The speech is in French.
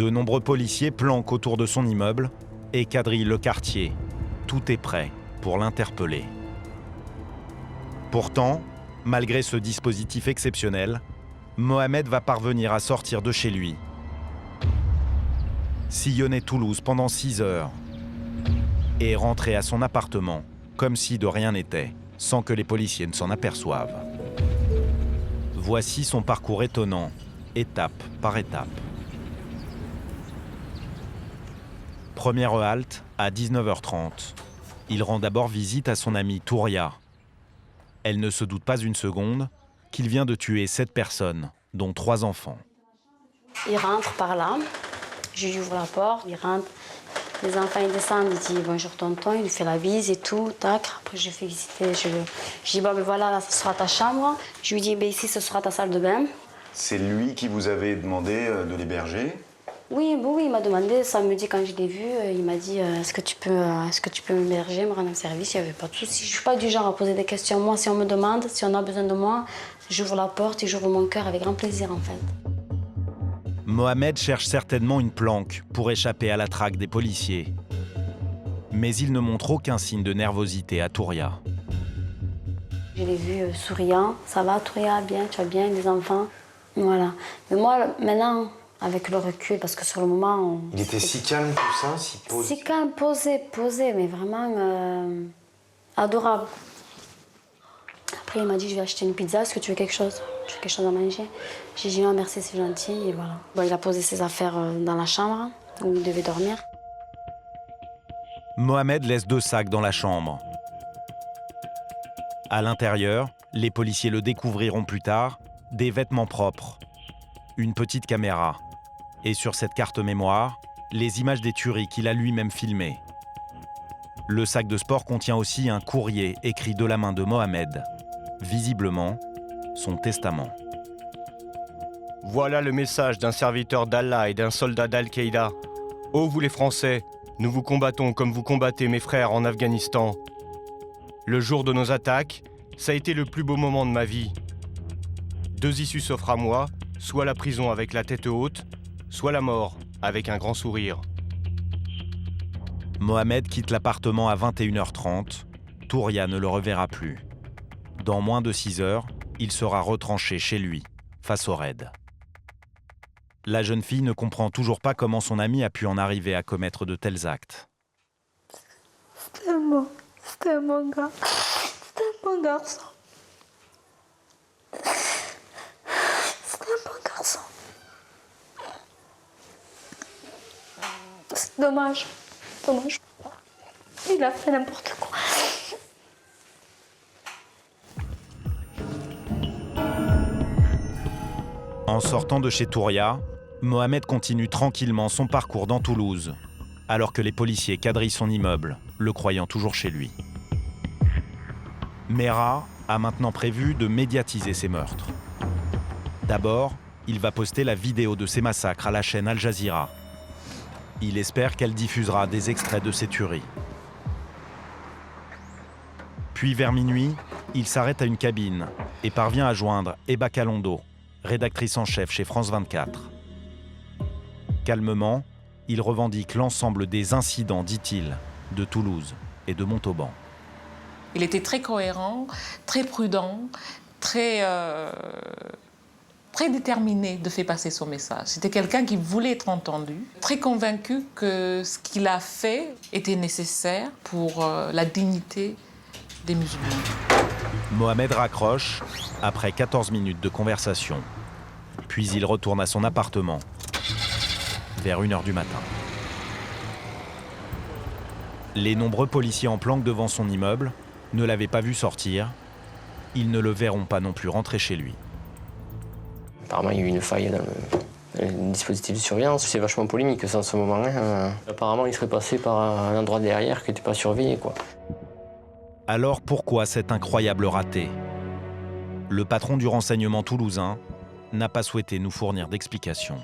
De nombreux policiers planquent autour de son immeuble et quadrillent le quartier. Tout est prêt pour l'interpeller. Pourtant, malgré ce dispositif exceptionnel, Mohamed va parvenir à sortir de chez lui. Sillonner Toulouse pendant 6 heures et rentrer à son appartement comme si de rien n'était, sans que les policiers ne s'en aperçoivent. Voici son parcours étonnant, étape par étape. Première halte à 19h30. Il rend d'abord visite à son amie Touria. Elle ne se doute pas une seconde qu'il vient de tuer 7 personnes, dont 3 enfants. Il rentre par là, je lui ouvre la porte, il rentre, les enfants ils descendent, il dit bonjour tonton, il lui fait la bise et tout, tac. Après je fais visiter, je dis bon ben voilà, là ce sera ta chambre. Je lui dis ben ici ce sera ta salle de bain. C'est lui qui vous avait demandé de l'héberger? Oui, il m'a demandé, samedi quand je l'ai vu, il m'a dit est-ce que tu peux m'héberger, me rendre un service, il n'y avait pas de souci. Je ne suis pas du genre à poser des questions. Moi, si on me demande, si on a besoin de moi, j'ouvre la porte et j'ouvre mon cœur avec grand plaisir en fait. Mohamed cherche certainement une planque pour échapper à la traque des policiers. Mais il ne montre aucun signe de nervosité à Touria. Je l'ai vu souriant, ça va Touria, bien, tu vas bien, les enfants, voilà. Mais moi, maintenant, avec le recul, parce que sur le moment... Il était si calme tout ça, si posé? Si calme, posé, mais vraiment adorable. Après, il m'a dit, je vais acheter une pizza, est-ce que tu veux quelque chose? Tu veux quelque chose à manger? J'ai dit, non, merci, c'est gentil, et voilà. Bon, il a posé ses affaires dans la chambre, où il devait dormir. Mohamed laisse 2 sacs dans la chambre. À l'intérieur, les policiers le découvriront plus tard, des vêtements propres, une petite caméra, et sur cette carte mémoire, les images des tueries qu'il a lui-même filmées. Le sac de sport contient aussi un courrier écrit de la main de Mohamed. Visiblement, son testament. Voilà le message d'un serviteur d'Allah et d'un soldat d'Al-Qaïda. Ô vous les Français, nous vous combattons comme vous combattez mes frères en Afghanistan. Le jour de nos attaques, ça a été le plus beau moment de ma vie. 2 issues s'offrent à moi, soit la prison avec la tête haute, soit la mort avec un grand sourire. Mohamed quitte l'appartement à 21h30. Touria ne le reverra plus. Dans moins de 6 heures, il sera retranché chez lui, face au raid. La jeune fille ne comprend toujours pas comment son ami a pu en arriver à commettre de tels actes. C'était mon gars, c'était mon garçon. C'était un bon garçon. C'est dommage. Il a fait n'importe quoi. En sortant de chez Touria, Mohamed continue tranquillement son parcours dans Toulouse, alors que les policiers quadrillent son immeuble, le croyant toujours chez lui. Mera a maintenant prévu de médiatiser ses meurtres. D'abord, il va poster la vidéo de ces massacres à la chaîne Al Jazeera. Il espère qu'elle diffusera des extraits de ces tueries. Puis vers minuit, il s'arrête à une cabine et parvient à joindre Eba Calondo, rédactrice en chef chez France 24. Calmement, il revendique l'ensemble des incidents, dit-il, de Toulouse et de Montauban. Il était très cohérent, très prudent, très déterminé de faire passer son message. C'était quelqu'un qui voulait être entendu, très convaincu que ce qu'il a fait était nécessaire pour la dignité des musulmans. Mohamed raccroche après 14 minutes de conversation. Puis il retourne à son appartement vers 1h du matin. Les nombreux policiers en planque devant son immeuble ne l'avaient pas vu sortir. Ils ne le verront pas non plus rentrer chez lui. Apparemment, il y a eu une faille dans le dispositif de surveillance. C'est vachement polémique ça, en ce moment. Apparemment, il serait passé par un endroit derrière qui n'était pas surveillé, quoi. Alors pourquoi cet incroyable raté? Le patron du renseignement toulousain n'a pas souhaité nous fournir d'explications.